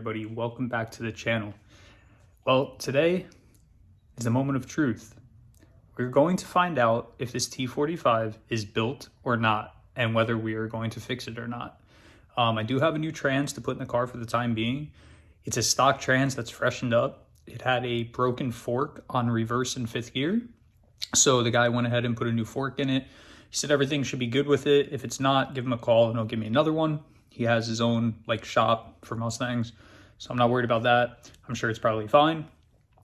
everybody? Welcome back to the channel. Well, today is a moment of truth. We're going to find out if this T45 is built or not, and whether we are going to fix it or not. I do have a new trans to put in the car for the time being. It's a stock trans that's freshened up. It had a broken fork on reverse and fifth gear. So the guy went ahead and put a new fork in it. He said everything should be good with it. If it's not, give him a call and he'll give me another one. He has his own shop for Mustangs, so I'm not worried about that. I'm sure it's probably fine.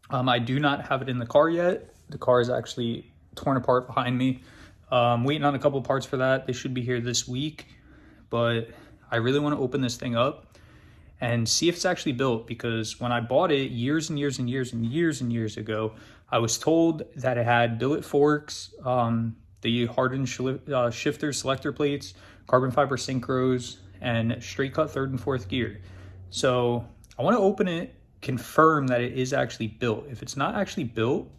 I do not have it in the car yet. The car is actually torn apart behind me. Waiting on a couple parts for that. They should be here this week, but I really want to open this thing up and see if it's actually built, because when I bought it years and years and years and years and years ago, I was told that it had billet forks, the hardened shifter selector plates, carbon fiber synchros, and straight cut third and fourth gear. So I want to open it, confirm that it is actually built. If it's not actually built,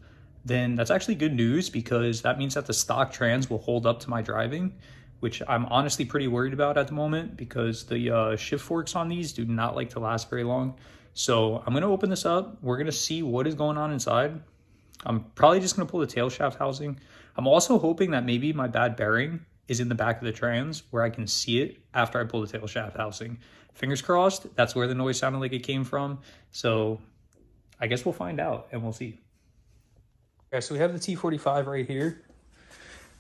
then that's actually good news, because that means that the stock trans will hold up to my driving, which I'm honestly pretty worried about at the moment, because the shift forks on these do not like to last very long. So I'm going to open this up. We're going to see what is going on inside. I'm probably just going to pull the tail shaft housing. I'm also hoping that maybe my bad bearing is in the back of the trans where I can see it after I pull the tail shaft housing. Fingers crossed, that's where the noise sounded like it came from. So I guess we'll find out and we'll see. Okay, so we have the T45 right here.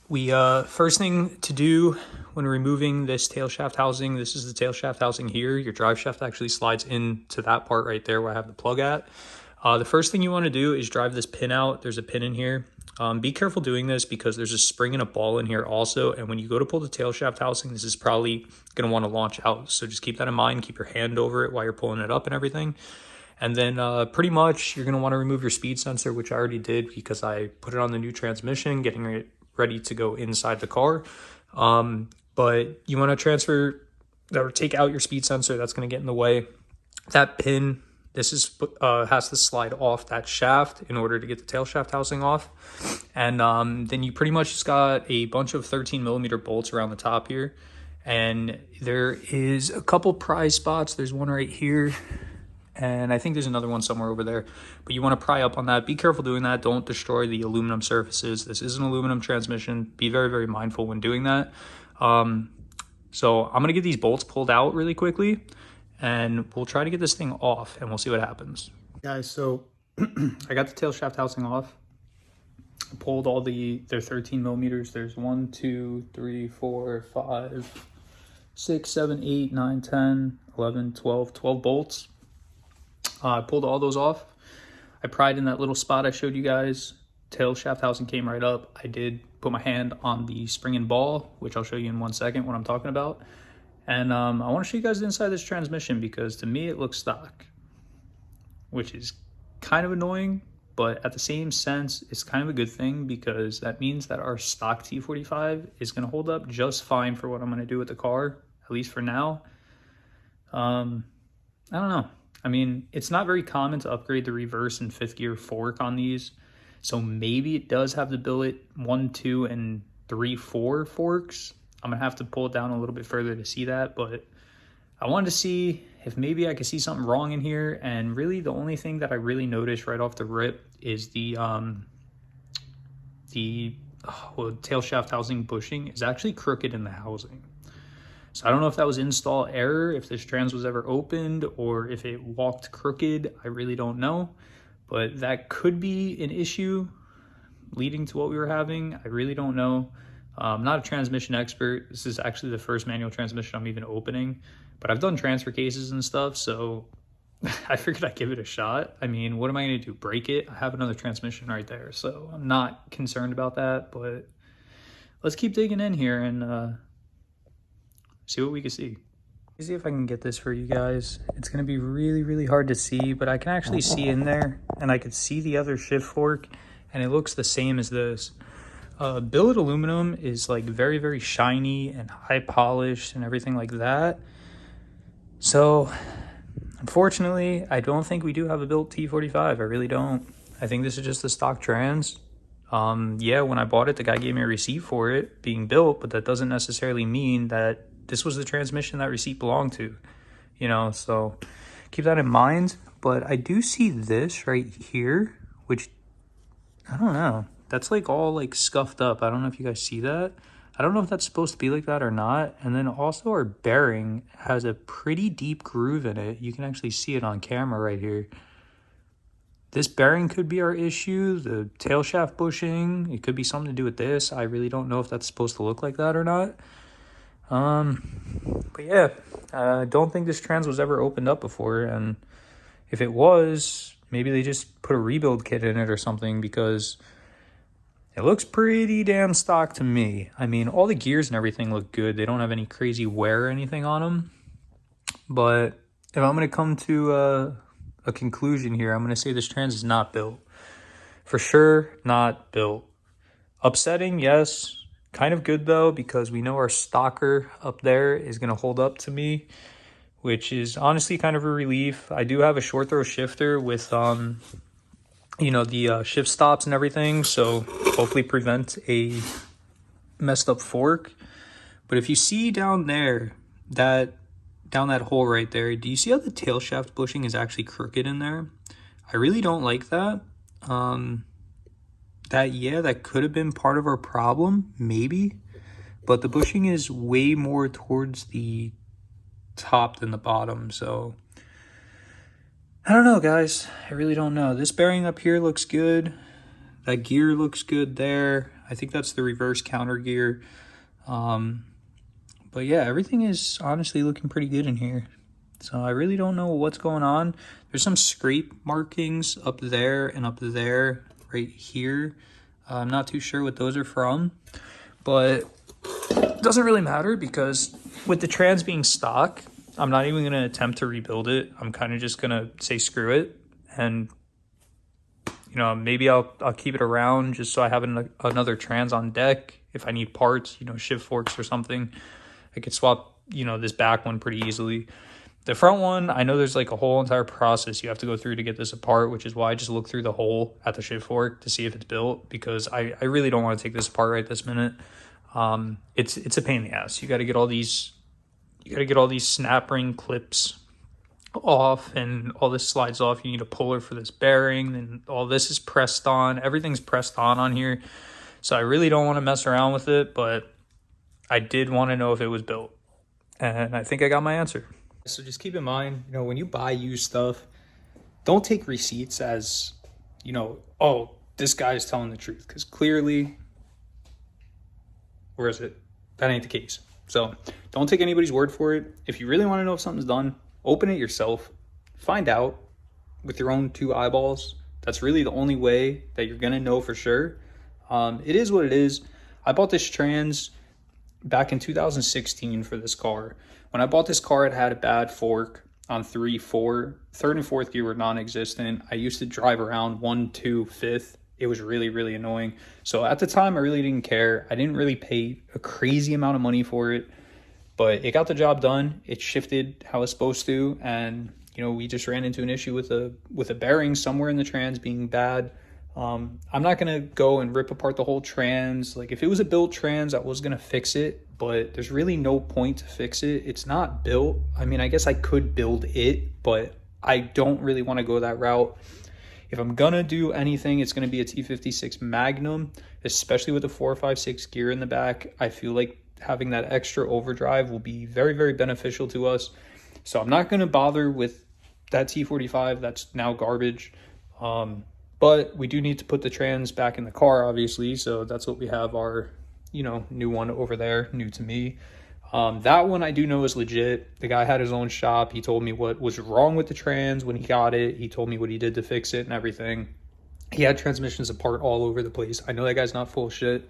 We first thing to do when removing this tail shaft housing, this is the tail shaft housing here. Your drive shaft actually slides into that part right there where I have the plug at. The first thing you want to do is drive this pin out. There's a pin in here. Be careful doing this, because there's a spring and a ball in here also. And when you go to pull the tail shaft housing, this is probably going to want to launch out. So just keep that in mind. Keep your hand over it while you're pulling it up and everything. And then pretty much you're going to want to remove your speed sensor, which I already did because I put it on the new transmission, getting it ready to go inside the car. But you want to transfer or take out your speed sensor. That's going to get in the way. That pin, this is has to slide off that shaft in order to get the tail shaft housing off. And then you pretty much just got a bunch of 13mm bolts around the top here. And there is a couple pry spots. There's one right here, and I think there's another one somewhere over there. But you want to pry up on that. Be careful doing that. Don't destroy the aluminum surfaces. This is an aluminum transmission. Be very, very mindful when doing that. So I'm going to get these bolts pulled out really quickly, and we'll try to get this thing off, and we'll see what happens. Guys, so I got the tail shaft housing off. I pulled all their 13mm. There's 1, 2, 3, 4, 5, 6, 7, 8, 9, 10, 11, 12 bolts. I pulled all those off. I pried in that little spot I showed you guys. Tail shaft housing came right up. I did put my hand on the spring and ball, which I'll show you in 1 second what I'm talking about. And I want to show you guys the inside of this transmission, because to me it looks stock, which is kind of annoying, but at the same sense, it's kind of a good thing, because that means that our stock T45 is going to hold up just fine for what I'm going to do with the car, at least for now. I don't know. I mean, it's not very common to upgrade the reverse and fifth gear fork on these, so maybe it does have the billet 1, 2, and 3, 4 forks. I'm going to have to pull it down a little bit further to see that, but I wanted to see if maybe I could see something wrong in here. And really the only thing that I really noticed right off the rip is the tail shaft housing bushing is actually crooked in the housing. So I don't know if that was install error, if this trans was ever opened, or if it walked crooked. I really don't know, but that could be an issue leading to what we were having. I really don't know. I'm not a transmission expert. This is actually the first manual transmission I'm even opening, but I've done transfer cases and stuff, so I figured I'd give it a shot. I mean, what am I going to do? Break it? I have another transmission right there, so I'm not concerned about that, but let's keep digging in here and see what we can see. Let's see if I can get this for you guys. It's going to be really, really hard to see, but I can actually see in there, and I could see the other shift fork, and it looks the same as this. Billet aluminum is like very, very shiny and high polished and everything like that. So unfortunately, I don't think we do have a built T45. I really don't. I think this is just the stock trans. Yeah, when I bought it, the guy gave me a receipt for it being built, but that doesn't necessarily mean that this was the transmission that receipt belonged to, you know. So keep that in mind. But I do see this right here, which, I don't know. That's like all like scuffed up. I don't know if you guys see that. I don't know if that's supposed to be like that or not. And then also our bearing has a pretty deep groove in it. You can actually see it on camera right here. This bearing could be our issue. The tail shaft bushing, it could be something to do with this. I really don't know if that's supposed to look like that or not. But yeah, I don't think this trans was ever opened up before. And if it was, maybe they just put a rebuild kit in it or something, because it looks pretty damn stock to me. I mean, all the gears and everything look good. They don't have any crazy wear or anything on them. But if I'm going to come to a conclusion here, I'm going to say this trans is not built. For sure, not built. Upsetting, yes. Kind of good, though, because we know our stalker up there is going to hold up to me, which is honestly kind of a relief. I do have a short throw shifter with you know, the shift stops and everything, so hopefully prevent a messed up fork. But if you see down there, down that hole right there, do you see how the tail shaft bushing is actually crooked in there? I really don't like that. That could have been part of our problem, maybe, but the bushing is way more towards the top than the bottom, so I don't know, guys. I really don't know. This bearing up here looks good. That gear looks good there. I think that's the reverse counter gear. But yeah, everything is honestly looking pretty good in here. So I really don't know what's going on. There's some scrape markings up there and up there right here. I'm not too sure what those are from, but it doesn't really matter because with the trans being stock, I'm not even going to attempt to rebuild it. I'm kind of just going to say screw it. And, you know, maybe I'll keep it around just so I have another trans on deck. If I need parts, you know, shift forks or something, I could swap, you know, this back one pretty easily. The front one, I know there's like a whole entire process you have to go through to get this apart, which is why I just look through the hole at the shift fork to see if it's built, because I really don't want to take this apart right this minute. It's a pain in the ass. You got to get all these snap ring clips off, and all this slides off. You need a puller for this bearing, and all this is pressed on. Everything's pressed on here. So I really don't want to mess around with it, but I did want to know if it was built, and I think I got my answer. So just keep in mind, you know, when you buy used stuff, don't take receipts as, you know, oh, this guy's telling the truth, because clearly, where is it? That ain't the case. So don't take anybody's word for it. If you really want to know if something's done, open it yourself. Find out with your own two eyeballs. That's really the only way that you're going to know for sure. It is what it is. I bought this trans back in 2016 for this car. When I bought this car, it had a bad fork on 3, 4. Third and fourth gear were non-existent. I used to drive around 1, 2, 5th. It was really, really annoying. So at the time, I really didn't care. I didn't really pay a crazy amount of money for it, but it got the job done. It shifted how it's supposed to, and you know, we just ran into an issue with a bearing somewhere in the trans being bad. I'm not gonna go and rip apart the whole trans. Like, if it was a built trans, I was gonna fix it, but there's really no point to fix it. It's not built. I mean, I guess I could build it, but I don't really want to go that route. If I'm gonna do anything, it's gonna be a T56 Magnum, especially with a 456 gear in the back. I feel like having that extra overdrive will be very, very beneficial to us. So I'm not gonna bother with that T45. That's now garbage. But we do need to put the trans back in the car, obviously. So that's what we have our, you know, new one over there, new to me. That one I do know is legit. The guy had his own shop. He told me what was wrong with the trans when he got it. He told me what he did to fix it and everything. He had transmissions apart all over the place. I know that guy's not full of shit.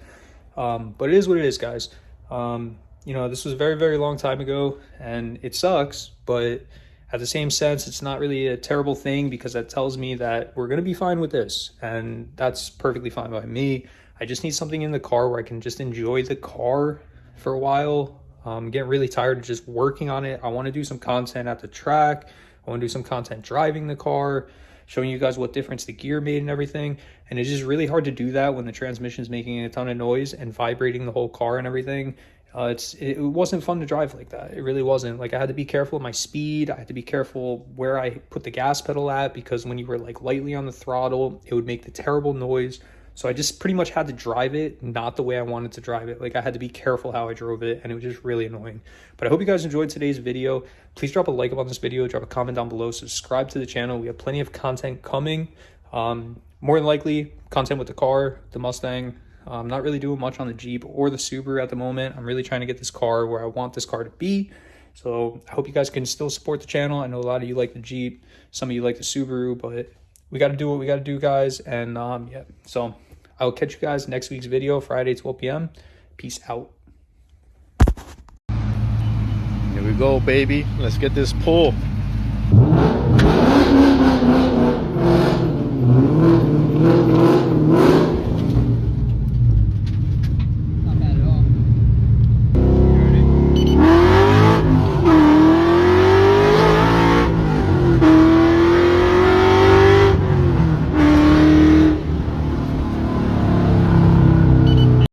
But it is what it is, guys. You know, this was a very, very long time ago, and it sucks, but at the same sense, it's not really a terrible thing, because that tells me that we're going to be fine with this, and that's perfectly fine by me. I just need something in the car where I can just enjoy the car for a while. I'm getting really tired of just working on it. I want to do some content at the track. I want to do some content driving the car, showing you guys what difference the gear made and everything. And it's just really hard to do that when the transmission's making a ton of noise and vibrating the whole car and everything. It wasn't fun to drive like that. It really wasn't. Like, I had to be careful of my speed. I had to be careful where I put the gas pedal at, because when you were like lightly on the throttle, it would make the terrible noise. So I just pretty much had to drive it not the way I wanted to drive it. Like, I had to be careful how I drove it, and it was just really annoying. But I hope you guys enjoyed today's video. Please drop a like up on this video, drop a comment down below, subscribe to the channel. We have plenty of content coming. More than likely, content with the car, the Mustang. I'm not really doing much on the Jeep or the Subaru at the moment. I'm really trying to get this car where I want this car to be. So I hope you guys can still support the channel. I know a lot of you like the Jeep, some of you like the Subaru, but we got to do what we got to do, guys. And yeah, so I'll catch you guys next week's video, Friday, 12 p.m. Peace out. Here we go, baby. Let's get this pull.